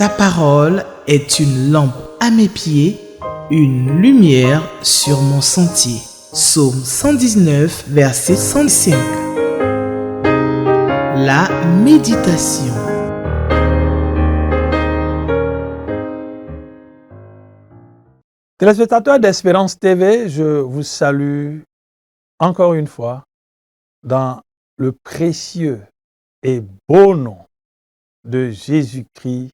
Ta parole est une lampe à mes pieds, une lumière sur mon sentier. Psaume 119, verset 105. La méditation. Téléspectateurs d'Espérance TV, je vous salue encore une fois dans le précieux et beau nom de Jésus-Christ,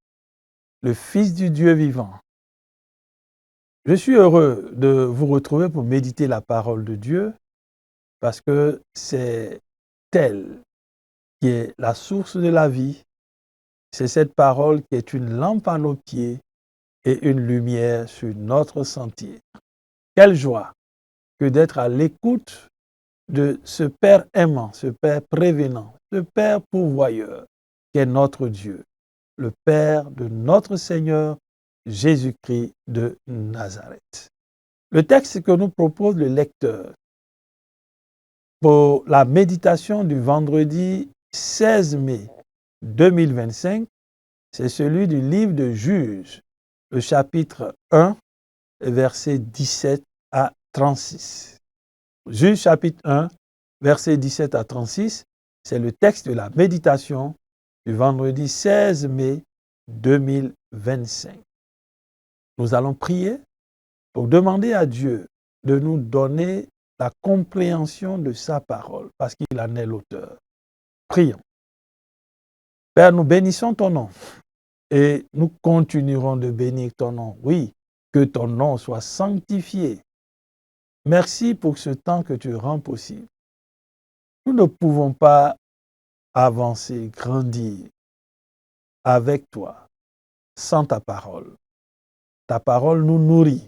le Fils du Dieu vivant. Je suis heureux de vous retrouver pour méditer la parole de Dieu parce que c'est elle qui est la source de la vie. C'est cette parole qui est une lampe à nos pieds et une lumière sur notre sentier. Quelle joie que d'être à l'écoute de ce Père aimant, ce Père prévenant, ce Père pourvoyeur qui est notre Dieu, le Père de notre Seigneur Jésus-Christ de Nazareth. Le texte que nous propose le lecteur pour la méditation du vendredi 16 mai 2025, c'est celui du livre de Juges, le chapitre 1, versets 17 à 36. Juges chapitre 1, versets 17 à 36, c'est le texte de la méditation du vendredi 16 mai 2025. Nous allons prier pour demander à Dieu de nous donner la compréhension de sa parole, parce qu'il en est l'auteur. Prions. Père, nous bénissons ton nom et nous continuerons de bénir ton nom. Oui, que ton nom soit sanctifié. Merci pour ce temps que tu rends possible. Nous ne pouvons pas avancer, grandir avec toi sans ta parole. Ta parole nous nourrit.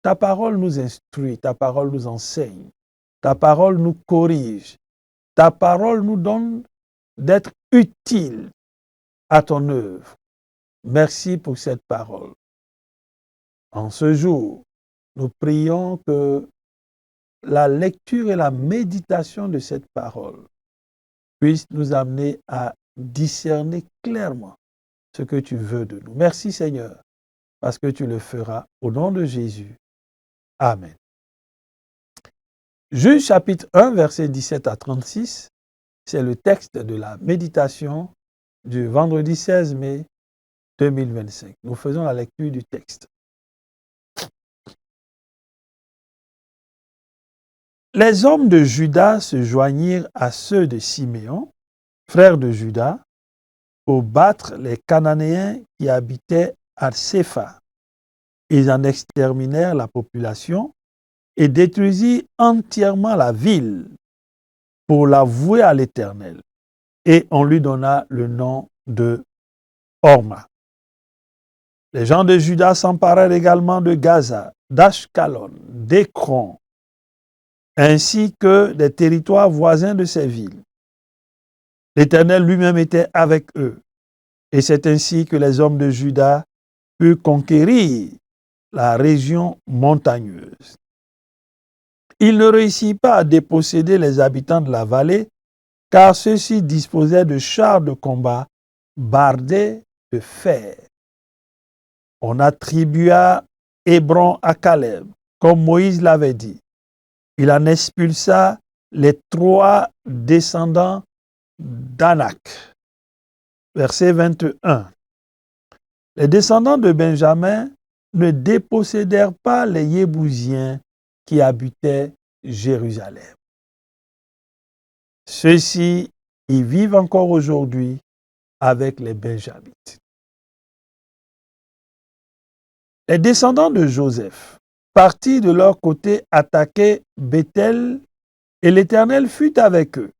Ta parole nous instruit. Ta parole nous enseigne. Ta parole nous corrige. Ta parole nous donne d'être utile à ton œuvre. Merci pour cette parole. En ce jour, nous prions que la lecture et la méditation de cette parole puissent nous amener à discerner clairement ce que tu veux de nous. Merci Seigneur, parce que tu le feras au nom de Jésus. Amen. Juges chapitre 1, versets 17 à 36, c'est le texte de la méditation du vendredi 16 mai 2025. Nous faisons la lecture du texte. Les hommes de Juda se joignirent à ceux de Siméon, frère de Juda, pour battre les Cananéens qui habitaient à Sépha. Ils en exterminèrent la population et détruisirent entièrement la ville pour la vouer à l'Éternel. Et on lui donna le nom de Horma. Les gens de Juda s'emparèrent également de Gaza, d'Ashkelon, d'Écron, ainsi que des territoires voisins de ces villes. L'Éternel lui-même était avec eux. Et c'est ainsi que les hommes de Juda purent conquérir la région montagneuse. Il ne réussit pas à déposséder les habitants de la vallée, car ceux-ci disposaient de chars de combat bardés de fer. On attribua Hébron à Caleb, comme Moïse l'avait dit. Il en expulsa les 3 descendants d'Anak. Verset 21. Les descendants de Benjamin ne dépossédèrent pas les Yébousiens qui habitaient Jérusalem. Ceux-ci y vivent encore aujourd'hui avec les Benjamites. Les descendants de Joseph partis de leur côté attaquer Béthel et l'Éternel fut avec eux.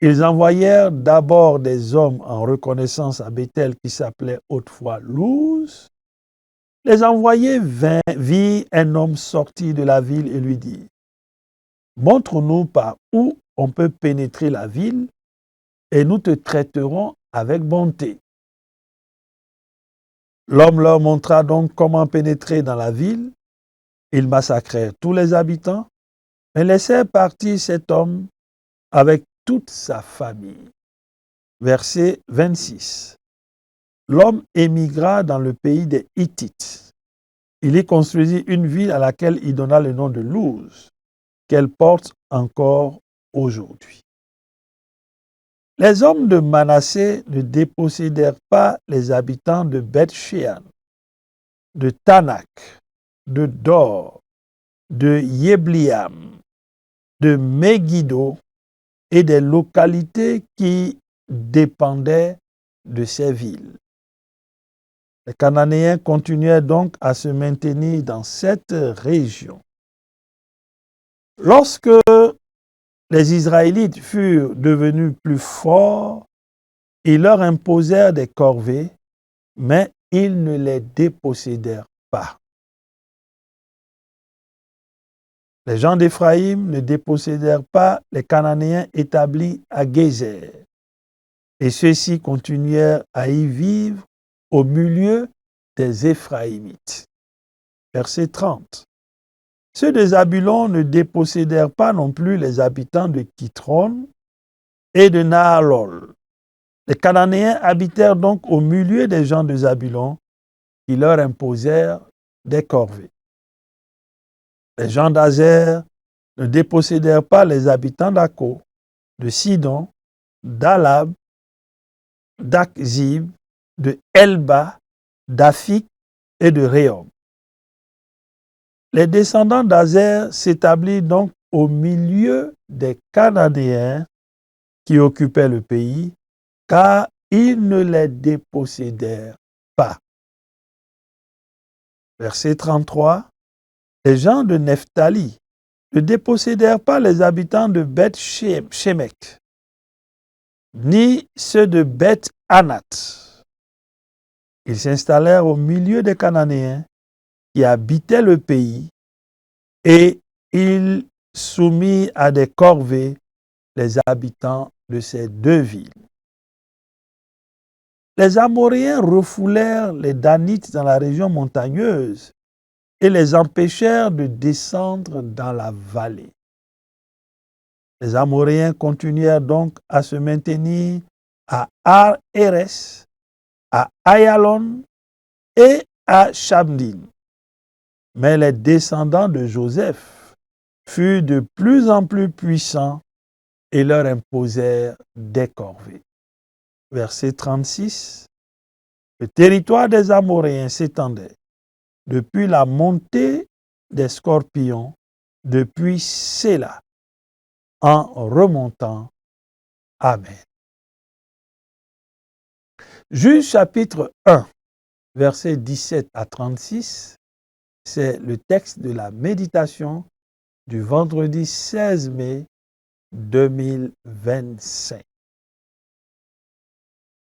Ils envoyèrent d'abord des hommes en reconnaissance à Béthel qui s'appelait autrefois Luz. Les envoyés virent un homme sorti de la ville et lui dirent: montre-nous par où on peut pénétrer la ville et nous te traiterons avec bonté. L'homme leur montra donc comment pénétrer dans la ville. Ils massacrèrent tous les habitants, mais laissèrent partir cet homme avec toute sa famille. Verset 26. l'homme émigra dans le pays des Hittites. Il y construisit une ville à laquelle il donna le nom de Luz, qu'elle porte encore aujourd'hui. Les hommes de Manassé ne dépossédèrent pas les habitants de Beth-Shean, de Tanak, de Dor, de Yebliam, de Megiddo et des localités qui dépendaient de ces villes. Les Cananéens continuaient donc à se maintenir dans cette région. Lorsque les Israélites furent devenus plus forts, ils leur imposèrent des corvées, mais ils ne les dépossédèrent pas. Les gens d'Éphraïm ne dépossédèrent pas les Cananéens établis à Gézer, et ceux-ci continuèrent à y vivre au milieu des Éphraïmites. Verset 30. Ceux de Zabulon ne dépossédèrent pas non plus les habitants de Kitron et de Nahalol. Les Cananéens habitèrent donc au milieu des gens de Zabulon qui leur imposèrent des corvées. Les gens d'Azer ne dépossédèrent pas les habitants d'Akko, de Sidon, d'Alab, d'Akzib, de Elba, d'Afik et de Réhob. Les descendants d'Azer s'établirent donc au milieu des Cananéens qui occupaient le pays, car ils ne les dépossédèrent pas. Verset 33. Les gens de Nephtali ne dépossédèrent pas les habitants de Beth-Shemek, ni ceux de Beth-Anath. Ils s'installèrent au milieu des Cananéens qui habitaient le pays, et ils soumirent à des corvées les habitants de ces deux villes. Les Amoréens refoulèrent les Danites dans la région montagneuse et les empêchèrent de descendre dans la vallée. Les Amoréens continuèrent donc à se maintenir à Ar-Eres, à Ayalon et à Shabdim. Mais les descendants de Joseph furent de plus en plus puissants et leur imposèrent des corvées. Verset 36. Le territoire des Amoréens s'étendait depuis la montée des Scorpions, depuis Séla, en remontant. Amen. Juge chapitre 1, versets 17 à 36, c'est le texte de la méditation du vendredi 16 mai 2025.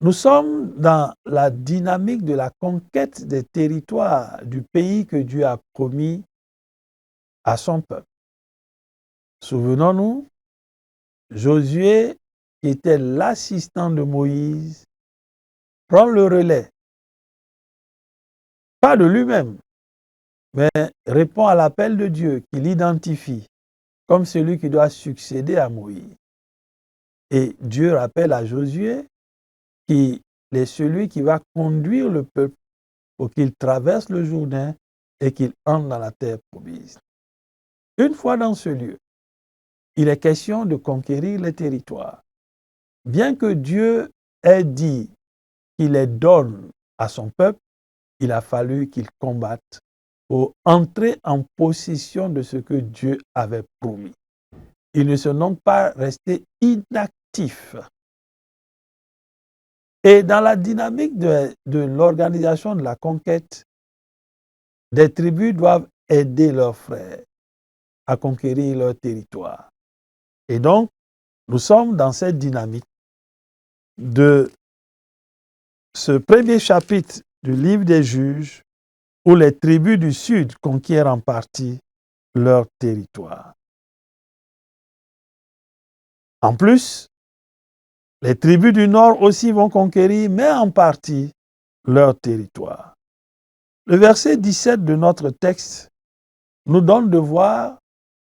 Nous sommes dans la dynamique de la conquête des territoires du pays que Dieu a promis à son peuple. Souvenons-nous, Josué, qui était l'assistant de Moïse, prend le relais, pas de lui-même, mais répond à l'appel de Dieu qu'il identifie comme celui qui doit succéder à Moïse. Et Dieu rappelle à Josué qu'il est celui qui va conduire le peuple pour qu'il traverse le Jourdain et qu'il entre dans la terre promise. Une fois dans ce lieu, il est question de conquérir les territoires. Bien que Dieu ait dit qu'il les donne à son peuple, il a fallu qu'il combatte pour entrer en possession de ce que Dieu avait promis. Ils ne sont donc pas restés inactifs. Et dans la dynamique de l'organisation de la conquête, des tribus doivent aider leurs frères à conquérir leur territoire. Et donc, nous sommes dans cette dynamique de ce premier chapitre du livre des Juges où les tribus du Sud conquièrent en partie leur territoire. En plus, les tribus du Nord aussi vont conquérir, mais en partie, leur territoire. Le verset 17 de notre texte nous donne de voir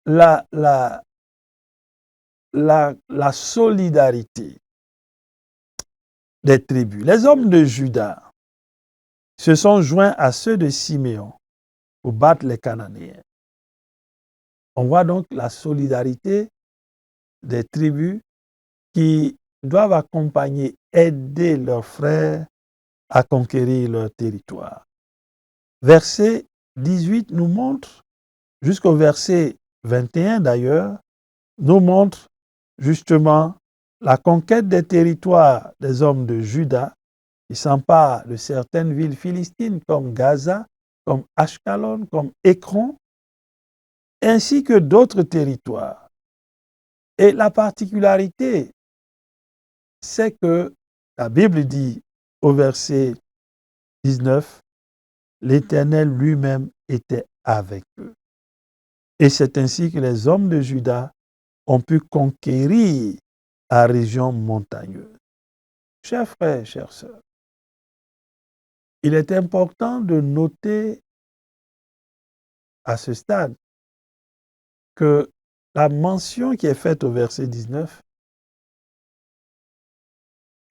la solidarité des tribus. Les hommes de Juda se sont joints à ceux de Siméon pour battre les Cananéens. On voit donc la solidarité des tribus qui doivent accompagner, aider leurs frères à conquérir leur territoire. Verset 18 nous montre, jusqu'au verset 21 d'ailleurs, nous montre justement la conquête des territoires des hommes de Juda qui s'emparent de certaines villes philistines comme Gaza, comme Ashkelon, comme Écron, ainsi que d'autres territoires. Et la particularité, c'est que la Bible dit au verset 19, l'Éternel lui-même était avec eux. Et c'est ainsi que les hommes de Juda ont pu conquérir la région montagneuse. Chers frères, chères sœurs, il est important de noter à ce stade que la mention qui est faite au verset 19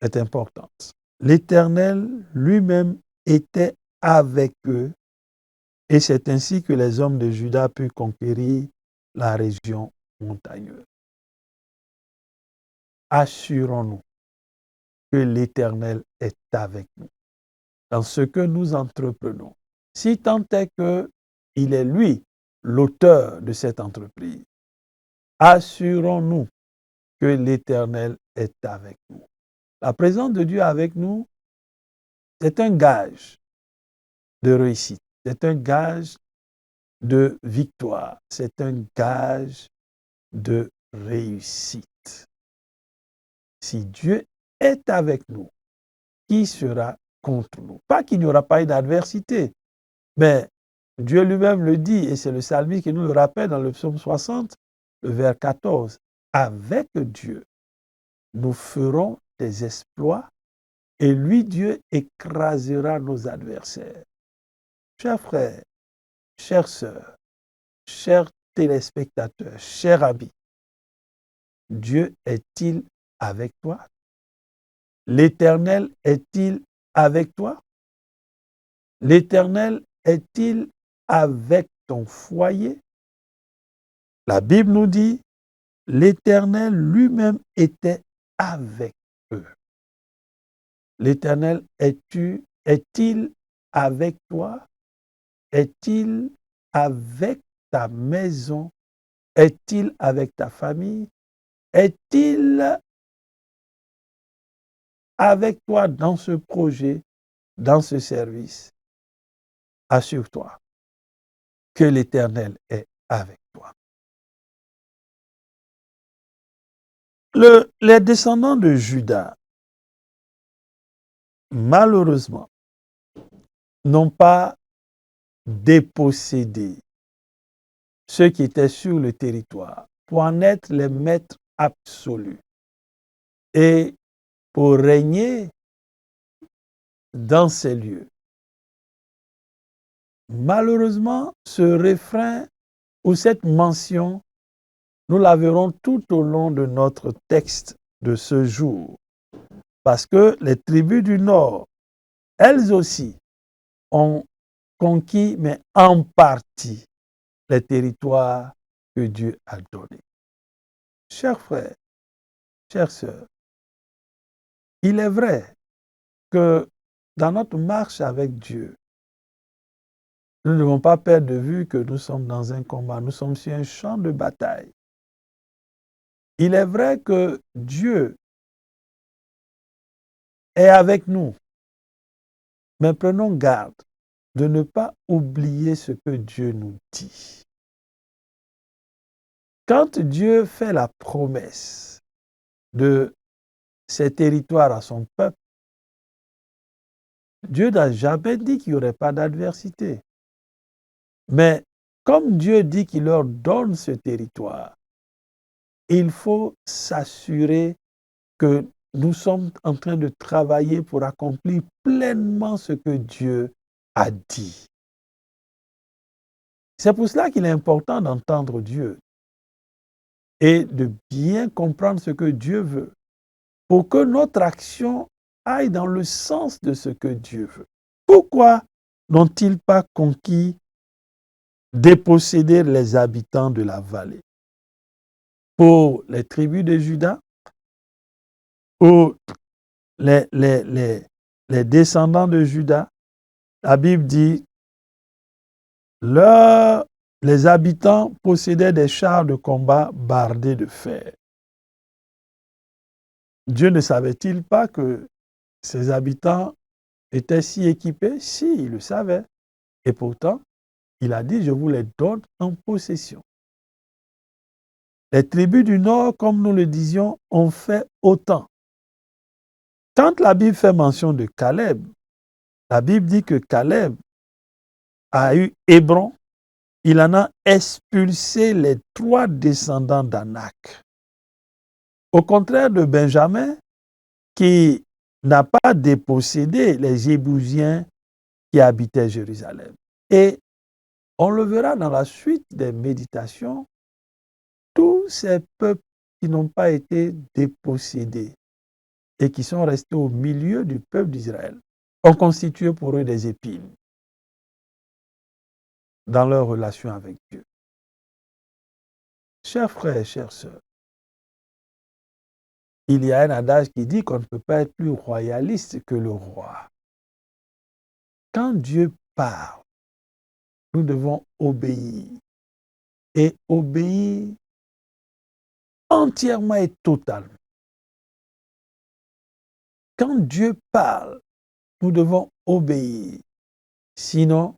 est importante. L'Éternel lui-même était avec eux et c'est ainsi que les hommes de Juda purent conquérir la région montagneuse. Assurons-nous que l'Éternel est avec nous dans ce que nous entreprenons. Si tant est qu'il est lui l'auteur de cette entreprise, assurons-nous que l'Éternel est avec nous. La présence de Dieu avec nous, c'est un gage de réussite, c'est un gage de victoire, c'est un gage de réussite. Si Dieu est avec nous, qui sera contre nous? Pas qu'il n'y aura pas une adversité, mais Dieu lui-même le dit, et c'est le psalmiste qui nous le rappelle dans le psaume 60, le vers 14. Avec Dieu, nous ferons des exploits et lui, Dieu, écrasera nos adversaires. Chers frères, chères sœurs, chers téléspectateurs, chers amis, Dieu est-il avec toi? L'Éternel est-il avec toi? L'Éternel est-il avec ton foyer? La Bible nous dit, l'Éternel lui-même était avec eux. L'Éternel est-il avec toi? Est-il avec ta maison? Est-il avec ta famille? Est-il avec toi dans ce projet, dans ce service? Assure-toi que l'Éternel est avec toi. Les descendants de Juda, malheureusement, n'ont pas dépossédé ceux qui étaient sur le territoire pour en être les maîtres absolus et pour régner dans ces lieux. Malheureusement, ce refrain ou cette mention, nous la verrons tout au long de notre texte de ce jour. Parce que les tribus du Nord, elles aussi, ont conquis, mais en partie, les territoires que Dieu a donnés. Chers frères, chères sœurs, il est vrai que dans notre marche avec Dieu, nous ne devons pas perdre de vue que nous sommes dans un combat, nous sommes sur un champ de bataille. Il est vrai que Dieu est avec nous, mais prenons garde de ne pas oublier ce que Dieu nous dit. Quand Dieu fait la promesse de ces territoires à son peuple, Dieu n'a jamais dit qu'il n'y aurait pas d'adversité. Mais comme Dieu dit qu'il leur donne ce territoire, il faut s'assurer que nous sommes en train de travailler pour accomplir pleinement ce que Dieu a dit. C'est pour cela qu'il est important d'entendre Dieu et de bien comprendre ce que Dieu veut, pour que notre action aillent dans le sens de ce que Dieu veut. Pourquoi n'ont-ils pas conquis, dépossédé les habitants de la vallée? Pour les tribus de Juda, ou les descendants de Juda, la Bible dit, les habitants possédaient des chars de combat bardés de fer. Dieu ne savait-il pas que ses habitants étaient si équipés? Si, il le savait. Et pourtant, il a dit, je vous les donne en possession. Les tribus du Nord, comme nous le disions, ont fait autant. Quand la Bible fait mention de Caleb, la Bible dit que Caleb a eu Hébron, il en a expulsé les 3 descendants d'Anak. Au contraire de Benjamin, qui n'a pas dépossédé les Jébusiens qui habitaient Jérusalem. Et on le verra dans la suite des méditations, tous ces peuples qui n'ont pas été dépossédés et qui sont restés au milieu du peuple d'Israël ont constitué pour eux des épines dans leur relation avec Dieu. Chers frères et chères sœurs, il y a un adage qui dit qu'on ne peut pas être plus royaliste que le roi. Quand Dieu parle, nous devons obéir. Et obéir entièrement et totalement. Quand Dieu parle, nous devons obéir. Sinon,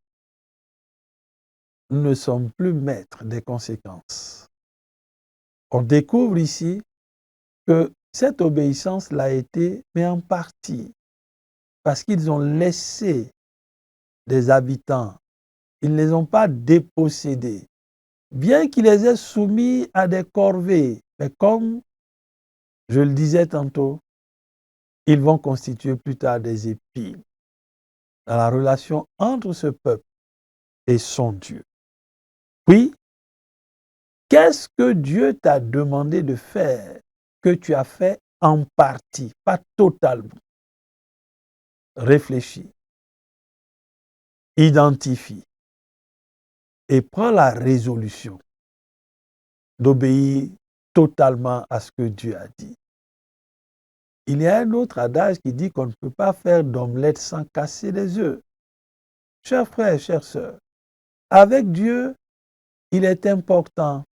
nous ne sommes plus maîtres des conséquences. On découvre ici que cette obéissance l'a été, mais en partie, parce qu'ils ont laissé des habitants, ils ne les ont pas dépossédés, bien qu'ils les aient soumis à des corvées, mais comme je le disais tantôt, ils vont constituer plus tard des épines dans la relation entre ce peuple et son Dieu. Puis, qu'est-ce que Dieu t'a demandé de faire que tu as fait en partie, pas totalement? Réfléchis, identifie et prends la résolution d'obéir totalement à ce que Dieu a dit. Il y a un autre adage qui dit qu'on ne peut pas faire d'omelette sans casser les œufs. Chers frères, chères sœurs, avec Dieu, il est important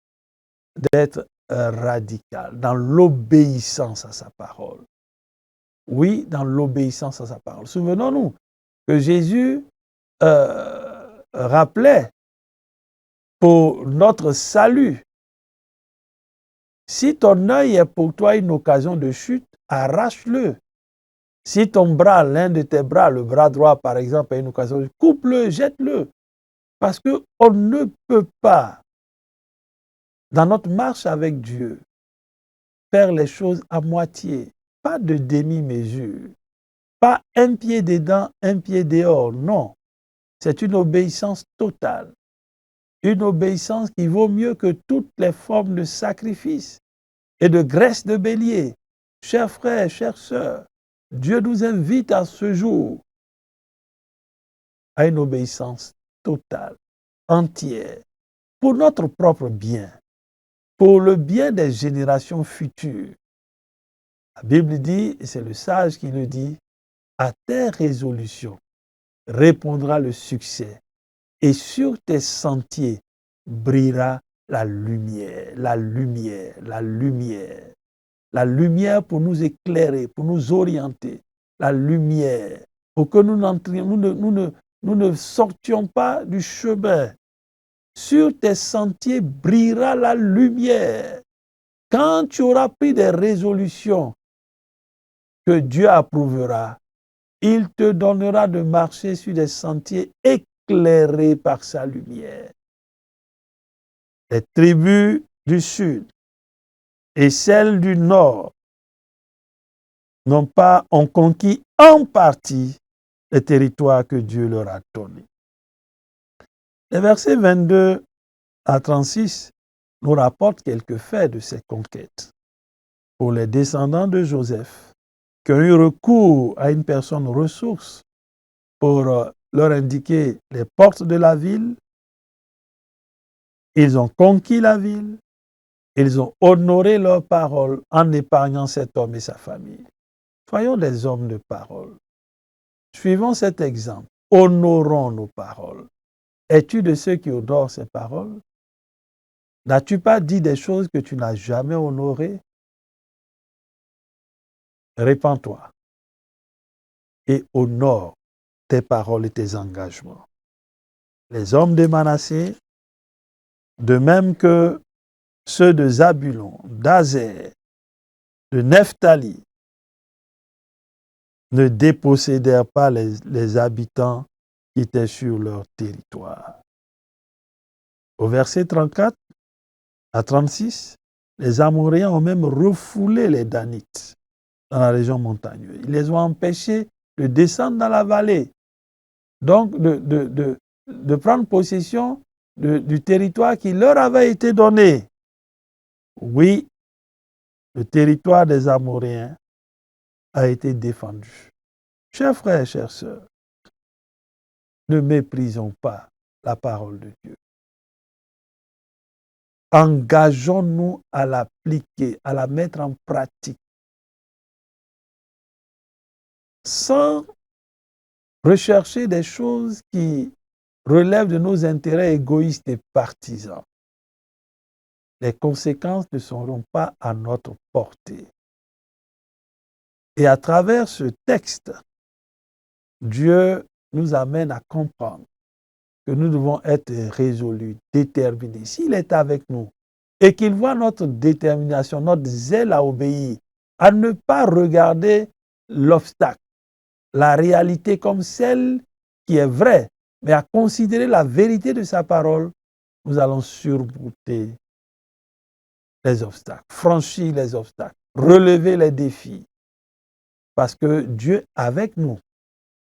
d'être radical dans l'obéissance à sa parole. Oui, dans l'obéissance à sa parole. Souvenons-nous que Jésus rappelait pour notre salut, si ton œil est pour toi une occasion de chute, arrache-le. Si ton bras, l'un de tes bras, le bras droit par exemple, est une occasion de chute, coupe-le, jette-le. Parce qu'on ne peut pas, dans notre marche avec Dieu, faire les choses à moitié. Pas de demi-mesure. Pas un pied dedans, un pied dehors. Non. C'est une obéissance totale. Une obéissance qui vaut mieux que toutes les formes de sacrifice et de graisse de bélier. Chers frères, chères sœurs, Dieu nous invite à ce jour à une obéissance totale, entière, pour notre propre bien, pour le bien des générations futures. La Bible dit, et c'est le sage qui le dit, à tes résolutions répondra le succès, et sur tes sentiers brillera la lumière, la lumière, la lumière. La lumière pour nous éclairer, pour nous orienter. La lumière pour que nous ne sortions pas du chemin. Sur tes sentiers brillera la lumière. Quand tu auras pris des résolutions que Dieu approuvera, il te donnera de marcher sur des sentiers éclairés par sa lumière. Les tribus du sud et celles du nord ont conquis en partie les territoires que Dieu leur a donnés. Les versets 22 à 36 nous rapportent quelques faits de ces conquêtes. Pour les descendants de Joseph, qui ont eu recours à une personne ressource pour leur indiquer les portes de la ville. Ils ont conquis la ville. Ils ont honoré leur parole en épargnant cet homme et sa famille. Soyons des hommes de parole. Suivons cet exemple. Honorons nos paroles. Es-tu de ceux qui honorent ces paroles? N'as-tu pas dit des choses que tu n'as jamais honorées? Répands-toi et honore tes paroles et tes engagements. Les hommes de Manassé, de même que ceux de Zabulon, d'Azer, de Nephtali, ne dépossédèrent pas les habitants qui étaient sur leur territoire. Au verset 34 à 36, les Amoréens ont même refoulé les Danites dans la région montagneuse. Ils les ont empêchés de descendre dans la vallée, donc de prendre possession du territoire qui leur avait été donné. Oui, le territoire des Amoréens a été défendu. Chers frères et chères sœurs, ne méprisons pas la parole de Dieu. Engageons-nous à l'appliquer, à la mettre en pratique, sans rechercher des choses qui relèvent de nos intérêts égoïstes et partisans. Les conséquences ne seront pas à notre portée. Et à travers ce texte, Dieu nous amène à comprendre que nous devons être résolus, déterminés. S'il est avec nous et qu'il voit notre détermination, notre zèle à obéir, à ne pas regarder l'obstacle, la réalité comme celle qui est vraie, mais à considérer la vérité de sa parole, nous allons surmonter les obstacles, franchir les obstacles, relever les défis. Parce que Dieu est avec nous.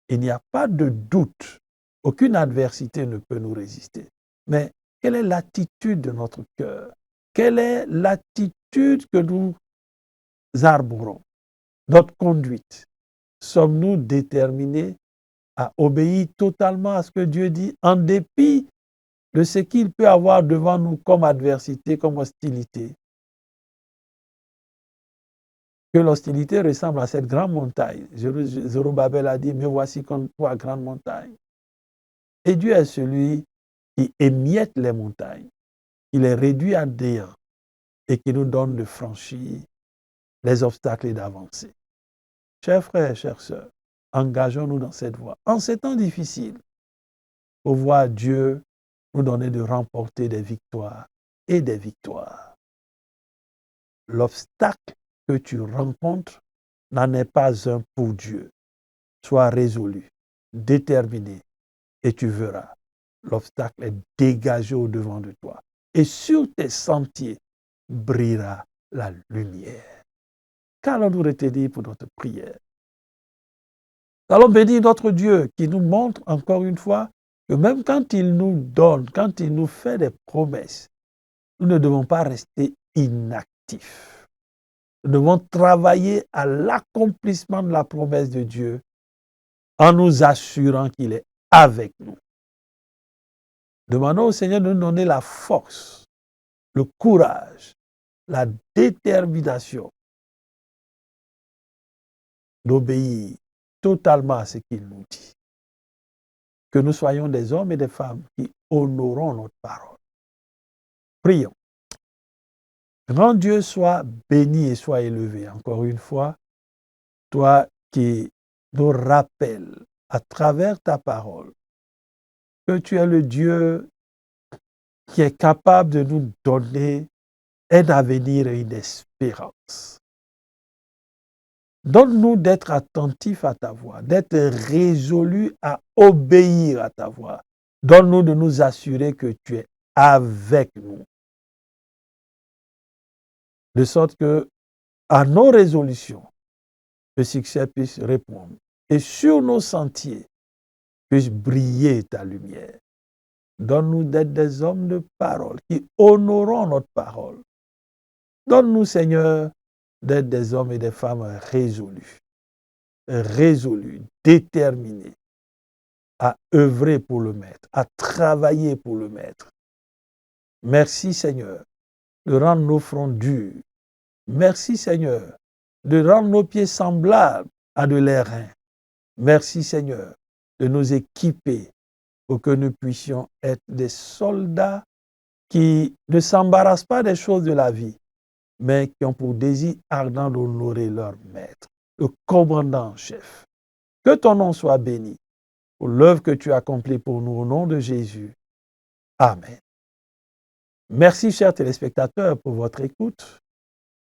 Il n'y a pas de doute. Aucune adversité ne peut nous résister. Mais quelle est l'attitude de notre cœur? Quelle est l'attitude que nous arborons? Notre conduite? Sommes-nous déterminés à obéir totalement à ce que Dieu dit, en dépit de ce qu'il peut avoir devant nous comme adversité, comme hostilité? Que l'hostilité ressemble à cette grande montagne. Zorobabel a dit, me voici comme toi, grande montagne. Et Dieu est celui qui émiette les montagnes, qui les réduit à néant et qui nous donne de franchir les obstacles et d'avancer. Chers frères et chères sœurs, engageons-nous dans cette voie. En ces temps difficiles, pour voir Dieu nous donner de remporter des victoires et des victoires. L'obstacle que tu rencontres n'en est pas un pour Dieu. Sois résolu, déterminé, et tu verras, l'obstacle est dégagé au-devant de toi. Et sur tes sentiers brillera la lumière. Qu'allons-nous retenir pour notre prière? Allons bénir notre Dieu qui nous montre encore une fois que même quand il nous donne, quand il nous fait des promesses, nous ne devons pas rester inactifs. Nous devons travailler à l'accomplissement de la promesse de Dieu en nous assurant qu'il est avec nous. Demandons au Seigneur de nous donner la force, le courage, la détermination d'obéir totalement à ce qu'il nous dit. Que nous soyons des hommes et des femmes qui honorons notre parole. Prions. Grand Dieu soit béni et soit élevé. Encore une fois, toi qui nous rappelles à travers ta parole que tu es le Dieu qui est capable de nous donner un avenir et une espérance. Donne-nous d'être attentifs à ta voix, d'être résolus à obéir à ta voix. Donne-nous de nous assurer que tu es avec nous. De sorte que, à nos résolutions, le succès puisse répondre. Et sur nos sentiers, puisse briller ta lumière. Donne-nous d'être des hommes de parole qui honorons notre parole. Donne-nous, Seigneur, d'être des hommes et des femmes résolus résolus, déterminés à œuvrer pour le Maître, à travailler pour le Maître. Merci Seigneur de rendre nos fronts durs. Merci Seigneur de rendre nos pieds semblables à de l'airain. Merci Seigneur de nous équiper pour que nous puissions être des soldats qui ne s'embarrassent pas des choses de la vie, mais qui ont pour désir ardent d'honorer leur Maître, le commandant en chef. Que ton nom soit béni pour l'œuvre que tu as accomplie pour nous au nom de Jésus. Amen. Merci, chers téléspectateurs, pour votre écoute.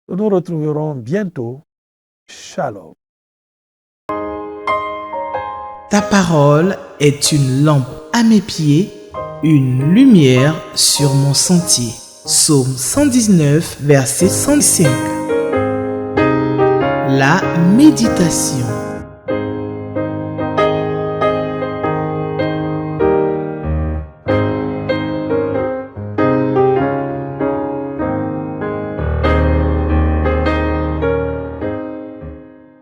Nous nous retrouverons bientôt. Shalom. Ta parole est une lampe à mes pieds, une lumière sur mon sentier. Psaume 119, verset 105. La méditation.